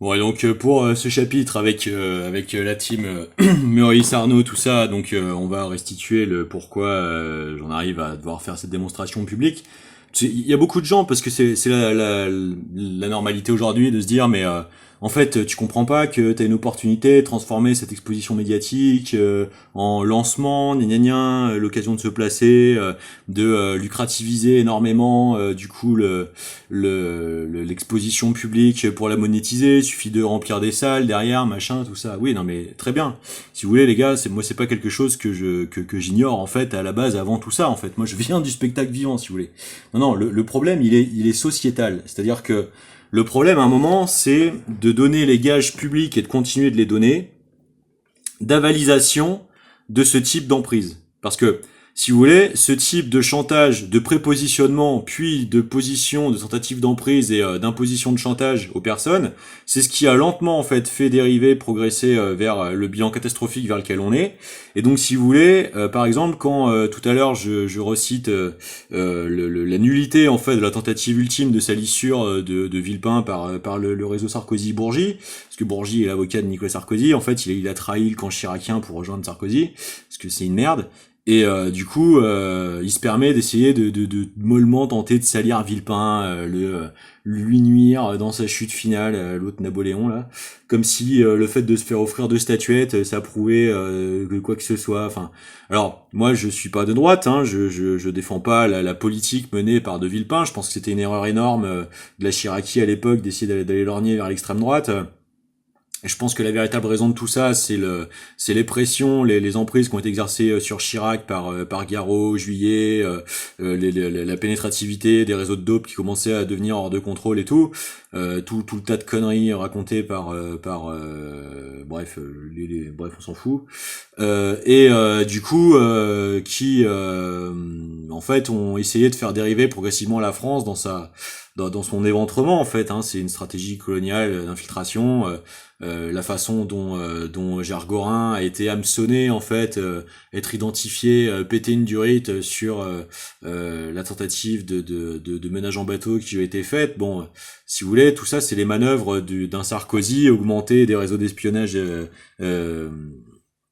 Bon, et donc pour ce chapitre avec la team Meurice Arnaud, tout ça, donc on va restituer le pourquoi j'en arrive à devoir faire cette démonstration publique. Il y a beaucoup de gens, parce que c'est la normalité aujourd'hui de se dire, mais en fait, tu comprends pas que t'as une opportunité de transformer cette exposition médiatique en lancement, gna gna gna, l'occasion de se placer, de lucrativiser énormément, du coup l'exposition publique pour la monétiser. Il suffit de remplir des salles derrière, machin, tout ça. Oui, non mais très bien. Si vous voulez, les gars, c'est pas quelque chose que j'ignore en fait à la base avant tout ça. En fait, moi je viens du spectacle vivant, si vous voulez. Non, le problème, il est sociétal. C'est-à-dire que le problème, à un moment, c'est de donner les gages publics et de continuer de les donner d'avalisation de ce type d'emprise. Parce que, si vous voulez, ce type de chantage, de prépositionnement, puis de position, de tentative d'emprise et d'imposition de chantage aux personnes, c'est ce qui a lentement en fait fait dériver, progresser vers le bilan catastrophique vers lequel on est. Et donc, si vous voulez, par exemple, quand tout à l'heure je recite la nullité en fait de la tentative ultime de salissure de Villepin par le réseau Sarkozy-Bourgi, parce que Bourgi est l'avocat de Nicolas Sarkozy, en fait, il a trahi le camp chiracien pour rejoindre Sarkozy, parce que c'est une merde. Et du coup, il se permet d'essayer de mollement tenter de salir Villepin, lui nuire dans sa chute finale, l'autre Napoléon là, comme si le fait de se faire offrir deux statuettes, ça prouvait que quoi que ce soit. Enfin, alors moi je suis pas de droite, hein, je défends pas la politique menée par de Villepin. Je pense que c'était une erreur énorme de la Chiraquie à l'époque d'essayer d'aller lorgner vers l'extrême droite. Et je pense que la véritable raison de tout ça, c'est les pressions, les emprises qui ont été exercées sur Chirac par Garot, Juillet, la pénétrativité des réseaux de dope qui commençaient à devenir hors de contrôle et tout le tas de conneries racontées bref, bref, on s'en fout. Du coup, qui en fait ont essayé de faire dériver progressivement la France dans son éventrement en fait. Hein. C'est une stratégie coloniale d'infiltration. La façon dont Gergorin a été hameçonné en fait, être identifié, péter une durite sur la tentative de ménage en bateau qui a été faite. Bon, si vous voulez, tout ça c'est les manœuvres d'un Sarkozy augmenté des réseaux d'espionnage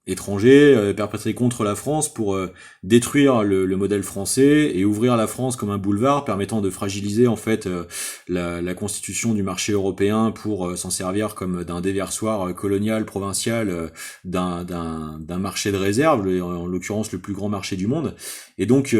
étrangers perpétrés contre la France pour détruire le modèle français et ouvrir la France comme un boulevard permettant de fragiliser en fait la constitution du marché européen pour s'en servir comme d'un déversoir colonial provincial d'un marché de réserve, en l'occurrence le plus grand marché du monde. Et donc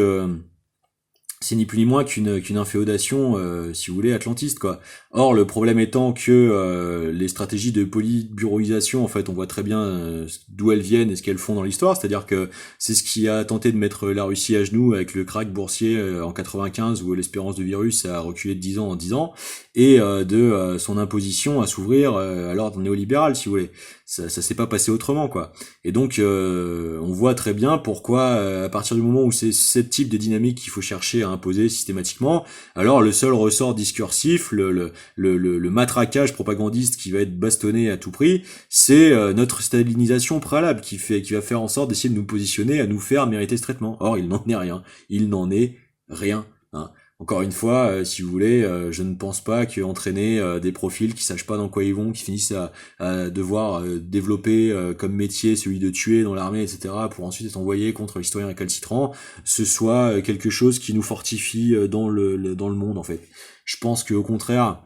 c'est ni plus ni moins qu'une inféodation, si vous voulez, atlantiste, quoi. Or, le problème étant que les stratégies de politbureauisation, en fait, on voit très bien d'où elles viennent et ce qu'elles font dans l'histoire, c'est-à-dire que c'est ce qui a tenté de mettre la Russie à genoux avec le krach boursier en 95, où l'espérance de virus a reculé de 10 ans en 10 ans, et de son imposition à s'ouvrir à l'ordre néolibéral, si vous voulez. Ça s'est pas passé autrement, quoi. Et donc, on voit très bien pourquoi, à partir du moment où c'est ce type de dynamique qu'il faut chercher à imposer systématiquement, alors le seul ressort discursif, le matraquage propagandiste qui va être bastonné à tout prix, c'est notre stalinisation préalable qui va faire en sorte d'essayer de nous positionner, à nous faire mériter ce traitement. Or, il n'en est rien. Il n'en est rien. Hein. Encore une fois, si vous voulez, je ne pense pas qu'entraîner des profils qui sachent pas dans quoi ils vont, qui finissent à devoir développer comme métier celui de tuer dans l'armée, etc., pour ensuite être envoyé contre l'historien récalcitrant, ce soit quelque chose qui nous fortifie dans le monde, en fait. Je pense qu'au contraire,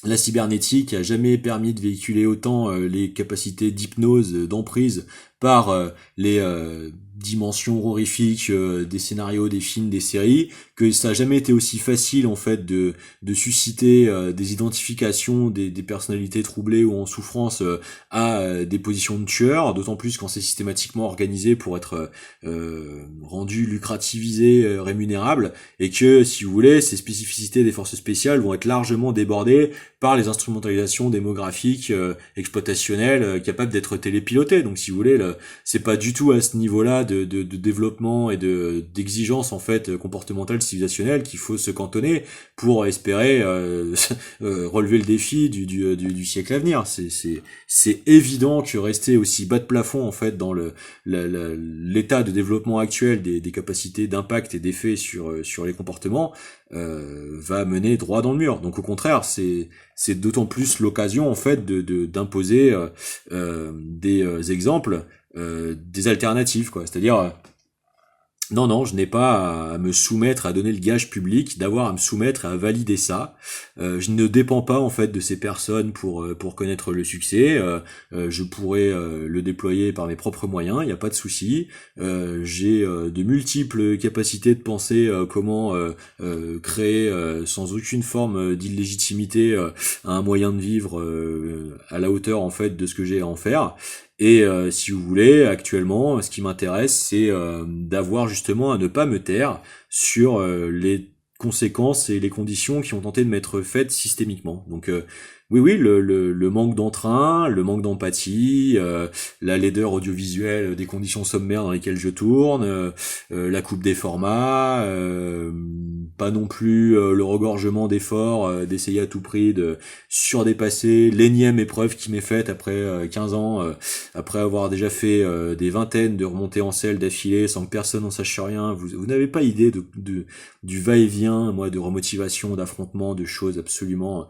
la cybernétique a jamais permis de véhiculer autant les capacités d'hypnose, d'emprise par les dimensions horrifiques des scénarios, des films, des séries, que ça a jamais été aussi facile en fait de susciter des identifications des personnalités troublées ou en souffrance à des positions de tueurs, d'autant plus quand c'est systématiquement organisé pour être rendu lucrativisé, rémunérable, et que si vous voulez, ces spécificités des forces spéciales vont être largement débordées par les instrumentalisations démographiques, exploitationnelles, capables d'être télépilotées. Donc si vous voulez, c'est pas du tout à ce niveau-là de développement et d'exigence en fait comportementale civilisationnelle qu'il faut se cantonner pour espérer relever le défi du siècle à venir. C'est évident que rester aussi bas de plafond en fait dans l'état de développement actuel des capacités d'impact et d'effet sur les comportements, va mener droit dans le mur. Donc au contraire, c'est d'autant plus l'occasion en fait d'imposer des exemples, des alternatives, quoi. C'est-à-dire non, je n'ai pas à me soumettre, à donner le gage public, d'avoir à me soumettre et à valider ça. Je ne dépends pas en fait de ces personnes pour connaître le succès. Je pourrais le déployer par mes propres moyens, il n'y a pas de souci. J'ai de multiples capacités de penser comment créer sans aucune forme d'illégitimité un moyen de vivre à la hauteur en fait de ce que j'ai à en faire. Et si vous voulez, actuellement, ce qui m'intéresse, c'est d'avoir justement à ne pas me taire sur les conséquences et les conditions qui ont tenté de m'être faites systémiquement. Donc oui, le manque d'entrain, le manque d'empathie, la laideur audiovisuelle des conditions sommaires dans lesquelles je tourne, la coupe des formats, pas non plus le regorgement d'efforts, d'essayer à tout prix de surdépasser l'énième épreuve qui m'est faite après 15 ans, après avoir déjà fait des vingtaines de remontées en selle d'affilée sans que personne n'en sache rien. Vous n'avez pas idée du va-et-vient, moi, de remotivation, d'affrontement, de choses absolument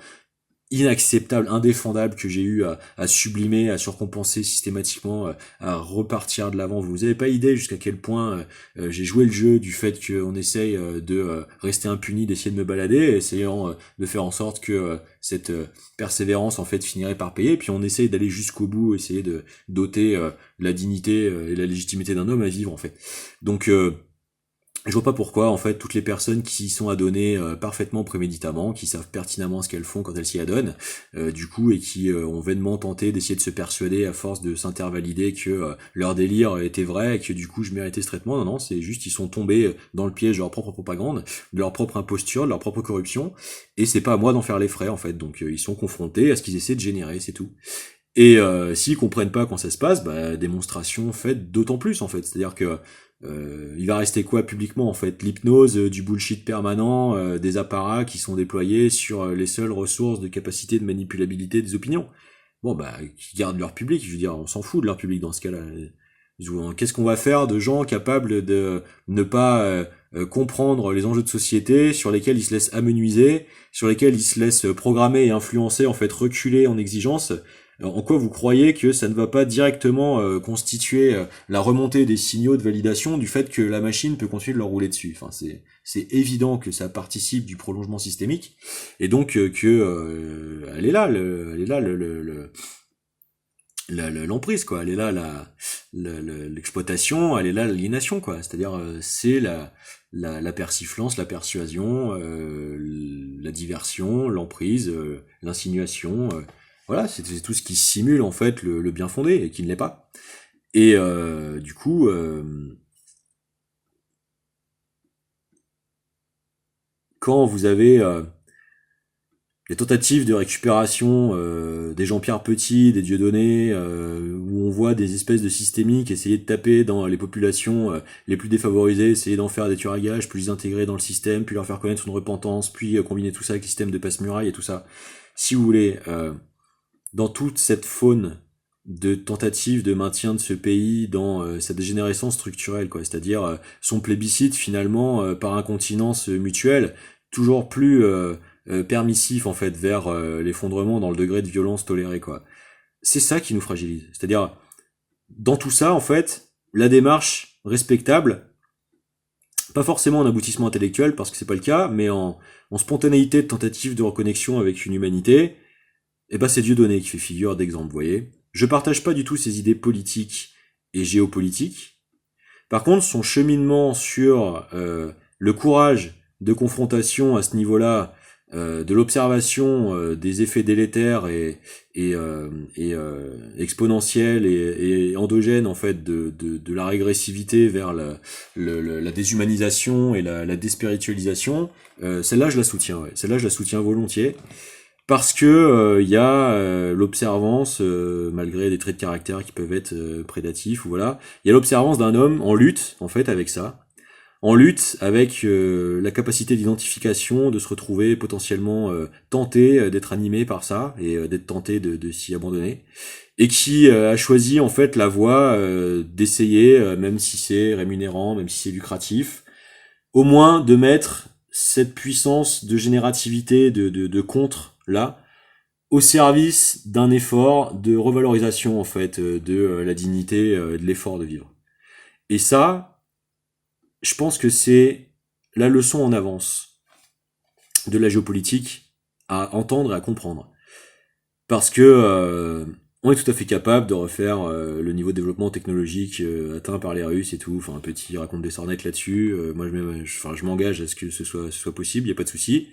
inacceptable, indéfendable que j'ai eu à sublimer, à surcompenser systématiquement, à repartir de l'avant. Vous avez pas idée jusqu'à quel point j'ai joué le jeu du fait qu'on essaye de rester impuni, d'essayer de me balader, essayant de faire en sorte que cette persévérance en fait finirait par payer. Et puis on essaye d'aller jusqu'au bout, essayer de doter la dignité et la légitimité d'un homme à vivre en fait. Donc je vois pas pourquoi, en fait, toutes les personnes qui y sont adonnées parfaitement préméditamment, qui savent pertinemment ce qu'elles font quand elles s'y adonnent, du coup, et qui ont vainement tenté d'essayer de se persuader à force de s'intervalider que leur délire était vrai et que du coup je méritais ce traitement. Non, c'est juste ils sont tombés dans le piège de leur propre propagande, de leur propre imposture, de leur propre corruption, et c'est pas à moi d'en faire les frais, en fait. Donc ils sont confrontés à ce qu'ils essaient de générer, c'est tout. Et s'ils comprennent pas quand ça se passe, démonstration faite d'autant plus, en fait. C'est-à-dire que il va rester quoi publiquement en fait? L'hypnose, du bullshit permanent, des apparats qui sont déployés sur les seules ressources de capacité de manipulabilité des opinions. Bon qui gardent leur public, je veux dire, on s'en fout de leur public dans ce cas-là. Qu'est-ce qu'on va faire de gens capables de ne pas comprendre les enjeux de société sur lesquels ils se laissent amenuiser, sur lesquels ils se laissent programmer et influencer, en fait reculer en exigence? En quoi vous croyez que ça ne va pas directement constituer la remontée des signaux de validation du fait que la machine peut continuer de leur rouler dessus? Enfin, c'est évident que ça participe du prolongement systémique et donc elle est là, l'emprise quoi, elle est là l'exploitation, elle est là l'aliénation quoi. C'est-à-dire c'est la persiflance, la persuasion, la diversion, l'emprise, l'insinuation. Voilà, c'est tout ce qui simule en fait le bien fondé et qui ne l'est pas. Et du coup, quand vous avez les tentatives de récupération des Jean-Pierre Petit, des Dieudonné, où on voit des espèces de systémiques essayer de taper dans les populations les plus défavorisées, essayer d'en faire des tueurs à gages, puis les intégrer dans le système, puis leur faire connaître une repentance, puis combiner tout ça avec le système de passe-muraille et tout ça. Si vous voulez, dans toute cette faune de tentatives de maintien de ce pays dans sa dégénérescence structurelle, quoi, c'est-à-dire son plébiscite finalement par incontinence mutuelle, toujours plus permissif en fait vers l'effondrement dans le degré de violence toléré, quoi. C'est ça qui nous fragilise. C'est-à-dire dans tout ça en fait, la démarche respectable, pas forcément en aboutissement intellectuel parce que c'est pas le cas, mais en spontanéité de tentative de reconnexion avec une humanité. C'est Dieudonné qui fait figure d'exemple, vous voyez. Je partage pas du tout ses idées politiques et géopolitiques. Par contre, son cheminement sur le courage de confrontation à ce niveau-là, de l'observation des effets délétères et exponentiels et endogènes en fait de la régressivité vers la déshumanisation et la déspiritualisation, celle-là je la soutiens, ouais. Celle-là je la soutiens volontiers. Parce que y a l'observance, malgré des traits de caractère qui peuvent être prédatifs, ou voilà, il y a l'observance d'un homme en lutte, en fait, avec ça, en lutte avec la capacité d'identification, de se retrouver potentiellement tenté d'être animé par ça, et d'être tenté de s'y abandonner, et qui a choisi, en fait, la voie d'essayer, même si c'est rémunérant, même si c'est lucratif, au moins de mettre cette puissance de générativité, de contre, là, au service d'un effort de revalorisation, en fait, de la dignité, de l'effort de vivre. Et ça, je pense que c'est la leçon en avance de la géopolitique à entendre et à comprendre. Parce que on est tout à fait capable de refaire le niveau de développement technologique atteint par les Russes et tout. Enfin, un petit raconte des sornettes là-dessus. Moi, je m'engage à ce que ce soit possible. Il y a pas de souci.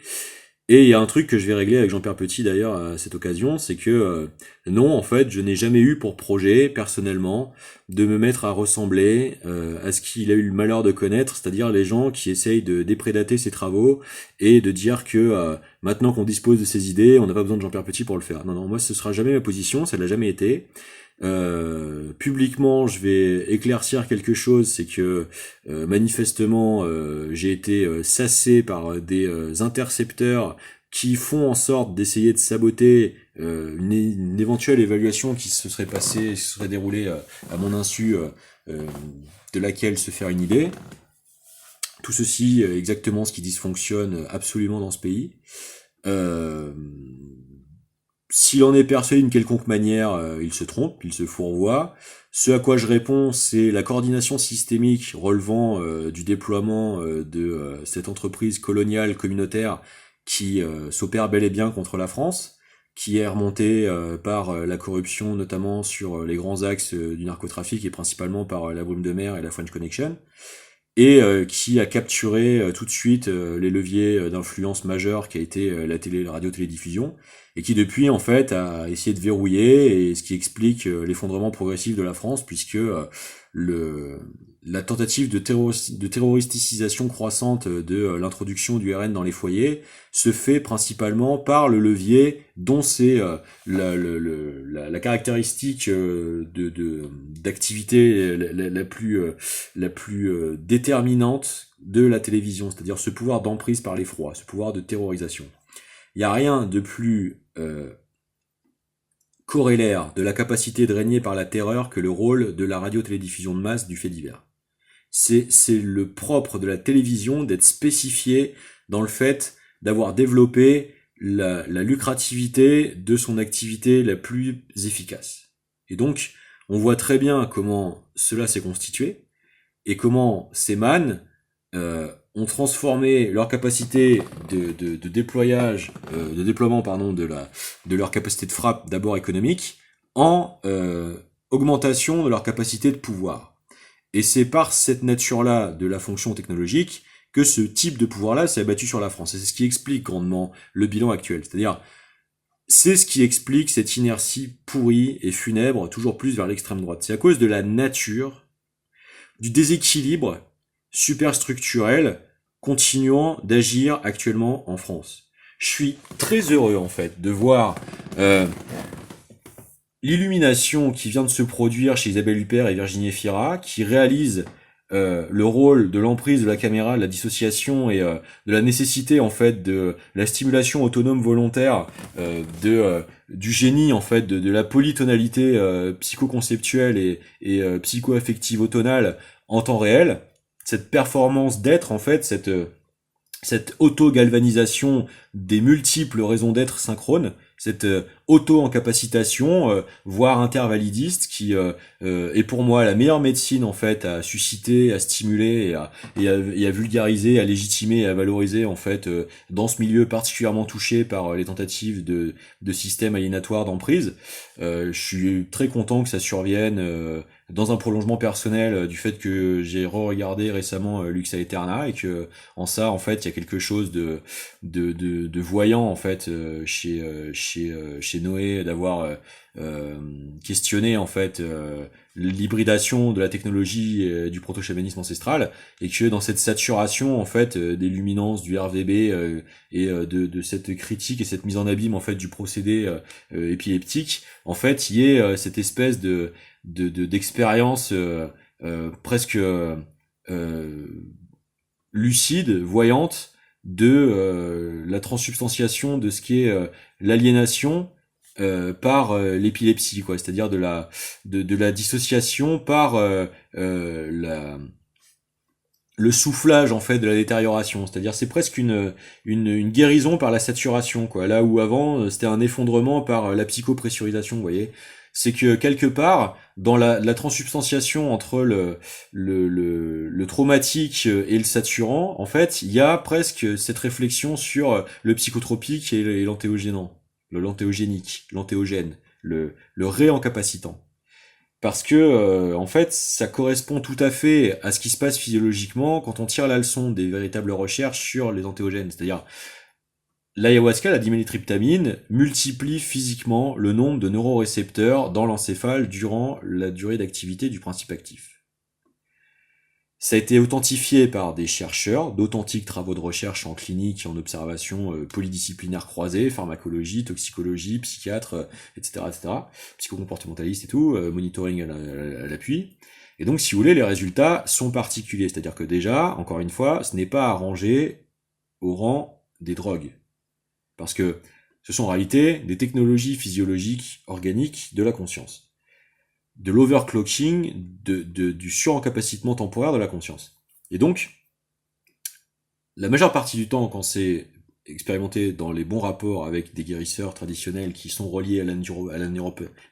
Et il y a un truc que je vais régler avec Jean-Pierre Petit d'ailleurs à cette occasion, c'est que non, en fait, je n'ai jamais eu pour projet, personnellement, de me mettre à ressembler à ce qu'il a eu le malheur de connaître, c'est-à-dire les gens qui essayent de déprédater ses travaux et de dire que maintenant qu'on dispose de ses idées, on n'a pas besoin de Jean-Pierre Petit pour le faire. Non, non, moi ce sera jamais ma position, ça l'a jamais été. Publiquement, je vais éclaircir quelque chose, c'est que manifestement, j'ai été sassé par des intercepteurs qui font en sorte d'essayer de saboter une éventuelle évaluation qui se serait passée, se serait déroulée à mon insu, de laquelle se faire une idée. Tout ceci, exactement ce qui dysfonctionne absolument dans ce pays. S'il en est persuadé d'une quelconque manière, il se trompe, il se fourvoie. Ce à quoi je réponds, c'est la coordination systémique relevant du déploiement de cette entreprise coloniale communautaire qui s'opère bel et bien contre la France, qui est remontée par la corruption, notamment sur les grands axes du narcotrafic et principalement par la Brume de Mer et la French Connection, et qui a capturé tout de suite les leviers d'influence majeurs qui a été la radio-télédiffusion, et qui depuis en fait a essayé de verrouiller, et ce qui explique l'effondrement progressif de la France, puisque la tentative de terroristicisation croissante de l'introduction du RN dans les foyers se fait principalement par le levier dont c'est la caractéristique d'activité la plus déterminante de la télévision, c'est-à-dire ce pouvoir d'emprise par l'effroi, ce pouvoir de terrorisation. Il n'y a rien de plus corrélaire de la capacité de régner par la terreur que le rôle de la radio-télédiffusion de masse du fait divers. C'est le propre de la télévision d'être spécifié dans le fait d'avoir développé la lucrativité de son activité la plus efficace. Et donc, on voit très bien comment cela s'est constitué et comment ces mannes ont transformé leur capacité de déploiement de leur capacité de frappe d'abord économique en augmentation de leur capacité de pouvoir. Et c'est par cette nature-là de la fonction technologique que ce type de pouvoir-là s'est abattu sur la France. Et c'est ce qui explique grandement le bilan actuel. C'est-à-dire, c'est ce qui explique cette inertie pourrie et funèbre toujours plus vers l'extrême droite. C'est à cause de la nature, du déséquilibre superstructurel continuant d'agir actuellement en France. Je suis très heureux en fait de voir l'illumination qui vient de se produire chez Isabelle Huppert et Virginie Efira, qui réalisent le rôle de l'emprise de la caméra, de la dissociation et de la nécessité en fait de la stimulation autonome volontaire du génie en fait de la polytonalité psychoconceptuelle et psychoaffective autonale en temps réel, cette performance d'être en fait cette auto-galvanisation des multiples raisons d'être synchrones, cette auto-encapacitation, voire intervalidiste, qui est pour moi la meilleure médecine en fait à susciter, à stimuler et à vulgariser, à légitimer et à valoriser en fait dans ce milieu particulièrement touché par les tentatives de systèmes aliénatoires d'emprise. Je suis très content que ça survienne dans un prolongement personnel du fait que j'ai re-regardé récemment Lux Aeterna, et que en ça en fait il y a quelque chose de voyant en fait chez Noé, d'avoir questionné en fait l'hybridation de la technologie et du proto-chamanisme ancestral, et que dans cette saturation en fait des luminances du RVB et de cette critique et cette mise en abîme en fait du procédé épileptique, en fait il y ait cette espèce d'expérience presque lucide, voyante de la transsubstantiation de ce qui est l'aliénation par l'épilepsie, quoi, c'est-à-dire de la dissociation par le soufflage en fait de la détérioration, c'est-à-dire c'est presque une guérison par la saturation, quoi. Là où avant c'était un effondrement par la psychopressurisation, vous voyez. C'est que quelque part dans la transsubstantiation entre le traumatique et le saturant, en fait, il y a presque cette réflexion sur le psychotropique et l'antéogénant, l'antéogénique, l'antéogène, le réencapacitant. Parce que en fait, ça correspond tout à fait à ce qui se passe physiologiquement quand on tire la leçon des véritables recherches sur les antéogènes. C'est-à-dire, l'ayahuasca, la dimélitryptamine, multiplie physiquement le nombre de neurorécepteurs dans l'encéphale durant la durée d'activité du principe actif. Ça a été authentifié par des chercheurs, d'authentiques travaux de recherche en clinique et en observation polydisciplinaire croisée, pharmacologie, toxicologie, psychiatre, etc., etc., psychocomportementaliste et tout, monitoring à l'appui. Et donc, si vous voulez, les résultats sont particuliers. C'est-à-dire que déjà, encore une fois, ce n'est pas arrangé au rang des drogues. Parce que ce sont en réalité des technologies physiologiques organiques de la conscience. De l'overclocking, du surencapacitement temporaire de la conscience. Et donc, la majeure partie du temps, quand c'est expérimenté dans les bons rapports avec des guérisseurs traditionnels qui sont reliés à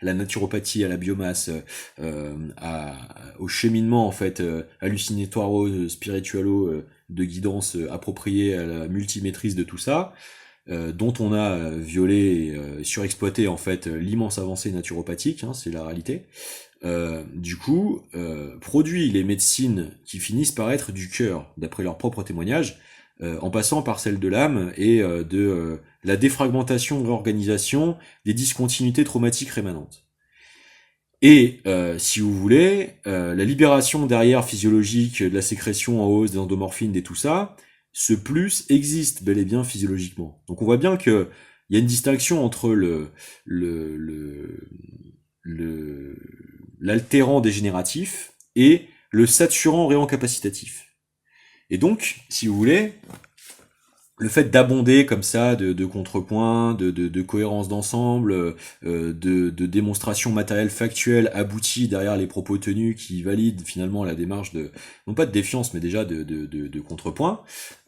la naturopathie, à la biomasse, au cheminement en fait hallucinatoire, spiritualo, de guidance appropriée à la multimétrise de tout ça, dont on a violé et surexploité en fait l'immense avancée naturopathique, hein, c'est la réalité. Du coup, produit les médecines qui finissent par être du cœur, d'après leurs propres témoignages, en passant par celle de l'âme et de la défragmentation, réorganisation des discontinuités traumatiques rémanentes. Et si vous voulez, la libération derrière physiologique de la sécrétion en hausse des endomorphines et tout ça, ce plus existe bel et bien physiologiquement. Donc on voit bien que il y a une distinction entre l'altérant dégénératif et le saturant réencapacitatif. Et donc, si vous voulez, le fait d'abonder comme ça de contrepoints, de cohérence d'ensemble, de démonstrations matérielles factuelles abouties derrière les propos tenus qui valident finalement la démarche de, non pas de défiance, mais déjà de contrepoint,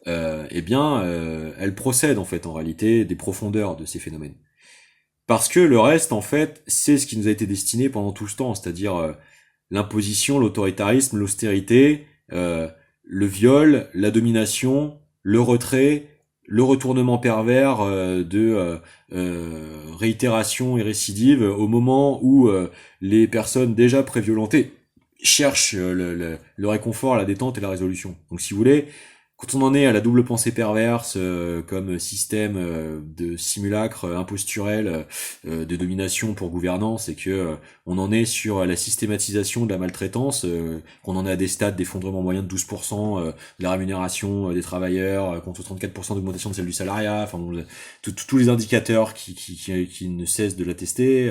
elle procède en fait en réalité des profondeurs de ces phénomènes. Parce que le reste, en fait, c'est ce qui nous a été destiné pendant tout ce temps, c'est-à-dire l'imposition, l'autoritarisme, l'austérité, le viol, la domination, le retrait, le retournement pervers de réitération et récidive au moment où les personnes déjà préviolentées cherchent le réconfort, la détente et la résolution. Donc si vous voulez, quand on en est à la double pensée perverse comme système de simulacre imposturel de domination pour gouvernance, et que on en est sur la systématisation de la maltraitance, qu'on en est à des stades d'effondrement moyen de 12% de la rémunération des travailleurs, contre 34% d'augmentation de celle du salariat, enfin bon, tous les indicateurs qui ne cessent de l'attester,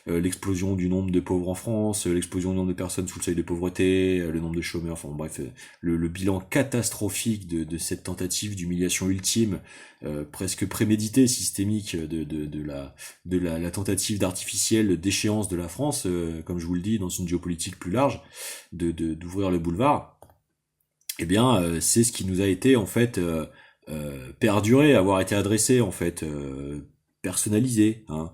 l'explosion du nombre de pauvres en France, l'explosion du nombre de personnes sous le seuil de pauvreté, le nombre de chômeurs, enfin bon, bref, le bilan catastrophique de cette tentative d'humiliation ultime, presque préméditée, systémique de la tentative d'artificielle déchéance de la France, comme je vous le dis, dans une géopolitique plus large, d'ouvrir le boulevard. Eh bien, c'est ce qui nous a été en fait perduré, avoir été adressé en fait, personnalisé. Hein.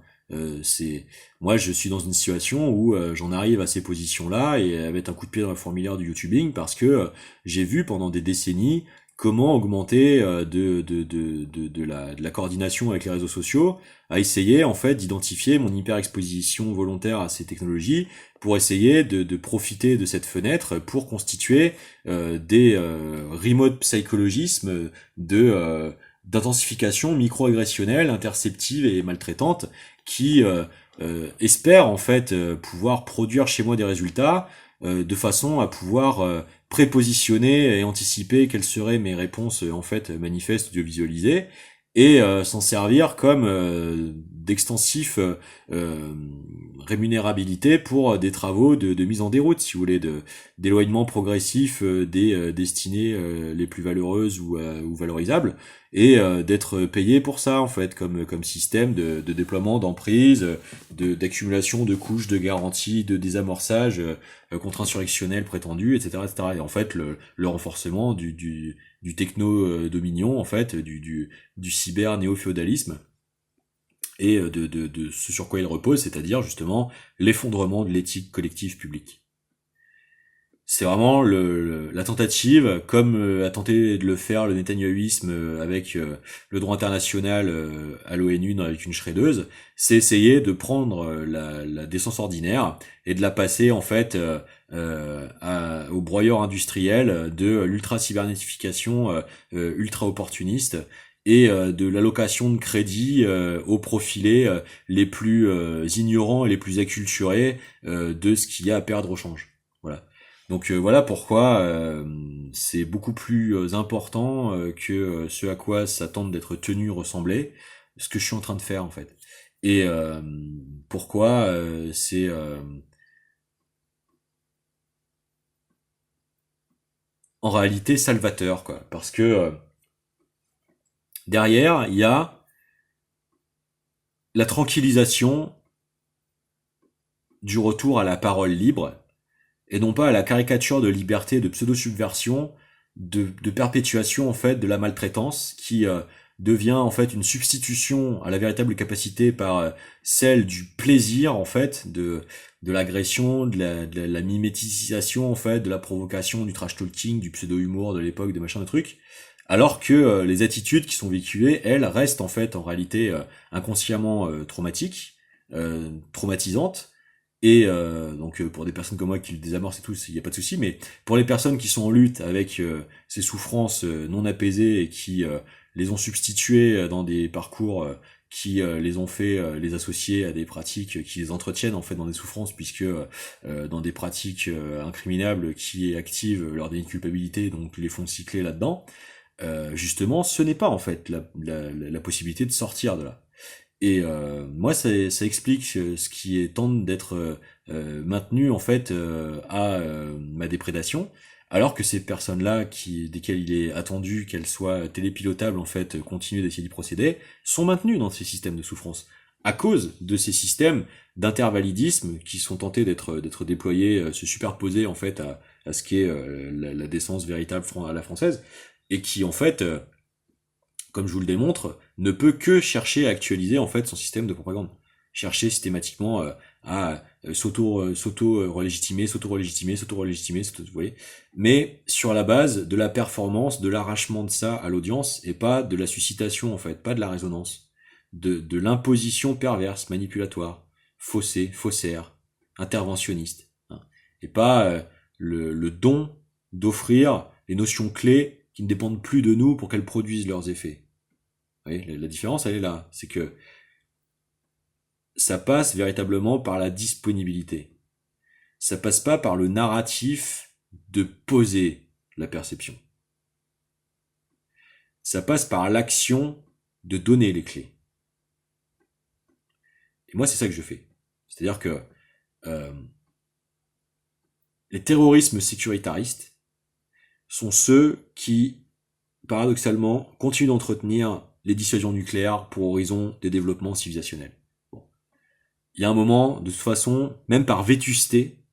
Moi, je suis dans une situation où j'en arrive à ces positions-là et à mettre un coup de pied dans le formulaire du YouTubing parce que j'ai vu pendant des décennies comment augmenter de la coordination avec les réseaux sociaux, à essayer en fait d'identifier mon hyper-exposition volontaire à ces technologies pour essayer de profiter de cette fenêtre pour constituer des remote psychologismes d'intensification micro-agressionnelle, interceptive et maltraitante qui espèrent en fait pouvoir produire chez moi des résultats de façon à pouvoir prépositionner et anticiper quelles seraient mes réponses en fait manifestes audiovisualisées et s'en servir comme d'extensif euh, rémunérabilité pour des travaux de mise en déroute, si vous voulez, d'éloignement progressif des destinées les plus valeureuses ou valorisables, et d'être payé pour ça en fait, comme système de déploiement d'emprise, d'accumulation de couches de garantie, de désamorçage contre-insurrectionnel prétendu, etc., etc. Et en fait, le renforcement du techno-dominion, en fait, du cyber-néo-féodalisme, et de ce sur quoi il repose, c'est-à-dire justement l'effondrement de l'éthique collective publique. C'est vraiment la tentative, comme a tenté de le faire le netanyahouisme avec le droit international à l'ONU avec une shreddeuse, c'est essayer de prendre la décence ordinaire et de la passer en fait au broyeur industriel de l'ultra-cybernétification ultra opportuniste et de l'allocation de crédits aux profilés les plus ignorants et les plus acculturés de ce qu'il y a à perdre au change. Voilà. Donc voilà pourquoi c'est beaucoup plus important que ce à quoi ça tente d'être tenu ressembler, ce que je suis en train de faire en fait. Et pourquoi c'est en réalité salvateur, quoi. Parce que derrière, il y a la tranquillisation du retour à la parole libre, et non pas à la caricature de liberté, de pseudo-subversion, de perpétuation en fait de la maltraitance qui devient en fait une substitution à la véritable capacité par celle du plaisir en fait de l'agression, de la mimétisation en fait, de la provocation, du trash talking, du pseudo-humour de l'époque, des machins de trucs. Alors que les attitudes qui sont véhiculées, elles, restent en fait en réalité inconsciemment traumatisantes, et donc pour des personnes comme moi qui le désamorcent et tout, il n'y a pas de souci, mais pour les personnes qui sont en lutte avec ces souffrances non apaisées et qui les ont substituées dans des parcours qui les ont fait les associer à des pratiques qui les entretiennent en fait dans des souffrances, puisque dans des pratiques incriminables qui activent leur déni de culpabilité, donc les font cycler là-dedans, justement ce n'est pas en fait la possibilité de sortir de là. Et moi, ça explique ce qui est tente d'être maintenu en fait à ma déprédation, alors que ces personnes-là, desquelles il est attendu qu'elles soient télépilotables en fait, continuent d'essayer d'y procéder, sont maintenues dans ces systèmes de souffrance à cause de ces systèmes d'intervalidisme qui sont tentés d'être déployés, se superposer en fait à ce qu'est la décence véritable à la française, et qui en fait comme je vous le démontre, ne peut que chercher à actualiser en fait son système de propagande, chercher systématiquement à s'auto-relégitimer, vous voyez, mais sur la base de la performance, de l'arrachement de ça à l'audience, et pas de la suscitation en fait, pas de la résonance, de l'imposition perverse, manipulatoire, faussée, faussaire, interventionniste, hein, et pas le don d'offrir les notions clés qui ne dépendent plus de nous pour qu'elles produisent leurs effets. Vous voyez, la différence, elle est là. C'est que ça passe véritablement par la disponibilité. Ça passe pas par le narratif de poser la perception. Ça passe par l'action de donner les clés. Et moi, c'est ça que je fais. C'est-à-dire que les terrorismes sécuritaristes sont ceux qui, paradoxalement, continuent d'entretenir les dissuasions nucléaires pour horizon des développements civilisationnels. Bon. Il y a un moment, de toute façon, même par vétusté,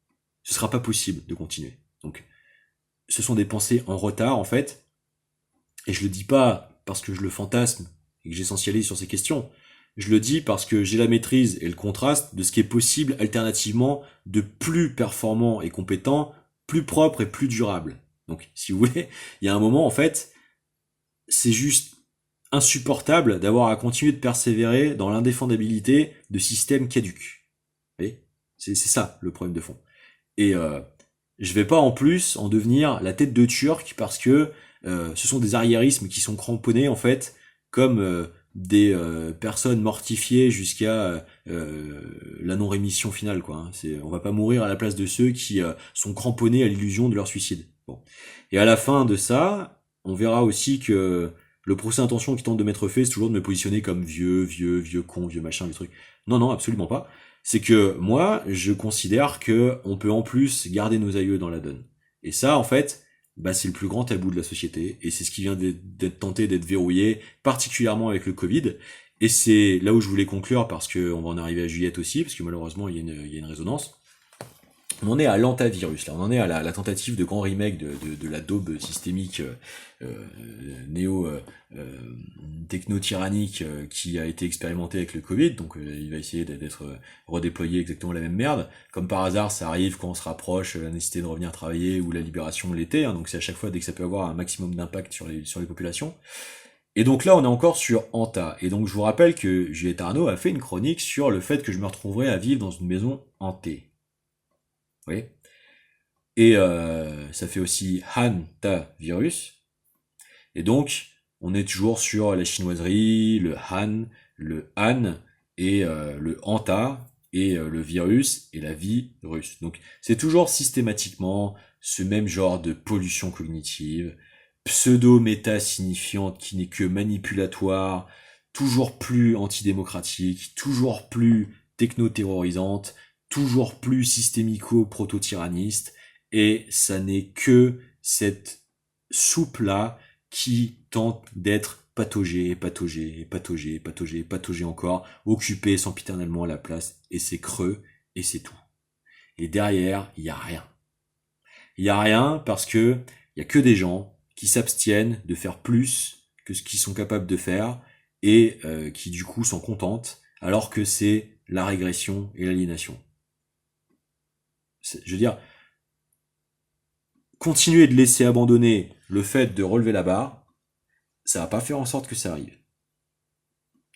ce sera pas possible de continuer. Donc, ce sont des pensées en retard, en fait, et je le dis pas parce que je le fantasme et que j'essentialise sur ces questions, je le dis parce que j'ai la maîtrise et le contraste de ce qui est possible alternativement de plus performant et compétent, plus propre et plus durable. Donc, si vous voulez, il y a un moment, en fait, c'est juste insupportable d'avoir à continuer de persévérer dans l'indéfendabilité de systèmes caducs. Vous voyez, c'est ça le problème de fond. Et je vais pas en plus en devenir la tête de turc parce que ce sont des arriérismes qui sont cramponnés en fait comme des personnes mortifiées jusqu'à la non-rémission finale, quoi. Hein. On va pas mourir à la place de ceux qui sont cramponnés à l'illusion de leur suicide. Bon. Et à la fin de ça, on verra aussi que Le procès d'intention qui tente de m'être fait, c'est toujours de me positionner comme vieux con, vieux machin, vieux truc. Non, non, absolument pas. C'est que moi, je considère que on peut en plus garder nos aïeux dans la donne. Et ça, en fait, bah c'est le plus grand tabou de la société, et c'est ce qui vient d'être tenté d'être verrouillé, particulièrement avec le Covid. Et c'est là où je voulais conclure, parce que on va en arriver à Juliette aussi, parce que malheureusement il y a une résonance. On en est à l'antavirus, là. On en est à la tentative de grand remake de la daube systémique néo techno-tyrannique qui a été expérimentée avec le Covid. Donc il va essayer d'être redéployé exactement la même merde. Comme par hasard, ça arrive quand on se rapproche la nécessité de revenir travailler ou la libération de l'été. Hein, donc c'est à chaque fois dès que ça peut avoir un maximum d'impact sur les populations. Et donc là, on est encore sur Anta. Et donc je vous rappelle que Juliette Arnaud a fait une chronique sur le fait que je me retrouverais à vivre dans une maison hantée. Oui. Et ça fait aussi hantavirus. Et donc, on est toujours sur la chinoiserie, le han, le han, et le hanta, et le virus, et la vie russe. Donc, c'est toujours systématiquement ce même genre de pollution cognitive, pseudo-méta signifiante qui n'est que manipulatoire, toujours plus antidémocratique, toujours plus techno-terrorisante, toujours plus systémico-proto-tyranniste, et ça n'est que cette soupe-là qui tente d'être pataugée encore, occupée sempiternellement à la place, et c'est creux, et c'est tout. Et derrière, il y a rien. Il y a rien parce que il y a que des gens qui s'abstiennent de faire plus que ce qu'ils sont capables de faire, et qui du coup s'en contentent, alors que c'est la régression et l'aliénation. Je veux dire, continuer de laisser abandonner le fait de relever la barre, ça va pas faire en sorte que ça arrive.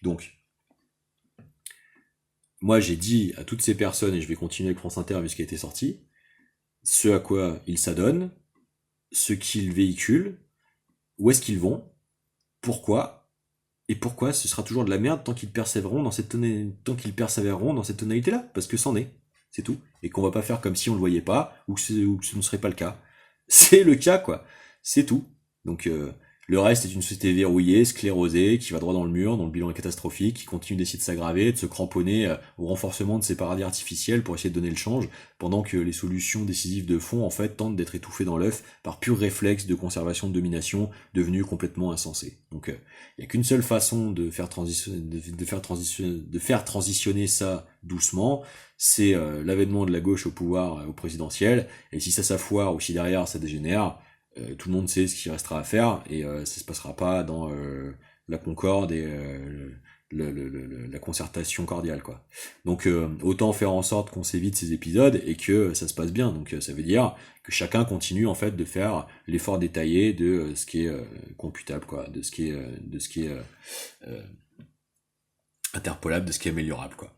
Donc, moi j'ai dit à toutes ces personnes, et je vais continuer avec France Inter vu ce qui a été sorti, ce à quoi ils s'adonnent, ce qu'ils véhiculent, où est-ce qu'ils vont, pourquoi, et pourquoi ce sera toujours de la merde tant qu'ils persévéreront dans cette tonalité-là, parce que c'en est. C'est tout. Et qu'on va pas faire comme si on le voyait pas, ou que ce ne serait pas le cas. C'est le cas, quoi. C'est tout. Donc, le reste est une société verrouillée, sclérosée, qui va droit dans le mur, dont le bilan est catastrophique, qui continue d'essayer de s'aggraver, de se cramponner au renforcement de ses paradis artificiels pour essayer de donner le change, pendant que les solutions décisives de fond, en fait, tentent d'être étouffées dans l'œuf par pur réflexe de conservation de domination, devenu complètement insensé. Donc, il n'y a qu'une seule façon de faire transitionner ça doucement, c'est l'avènement de la gauche au pouvoir, au présidentiel, et si ça foire ou si derrière ça dégénère, tout le monde sait ce qu'il restera à faire, et ça se passera pas dans la concorde et la concertation cordiale, quoi. Donc autant faire en sorte qu'on s'évite ces épisodes et que ça se passe bien. Donc ça veut dire que chacun continue en fait de faire l'effort détaillé de ce qui est computable, quoi, de ce qui est interpolable, de ce qui est améliorable, quoi.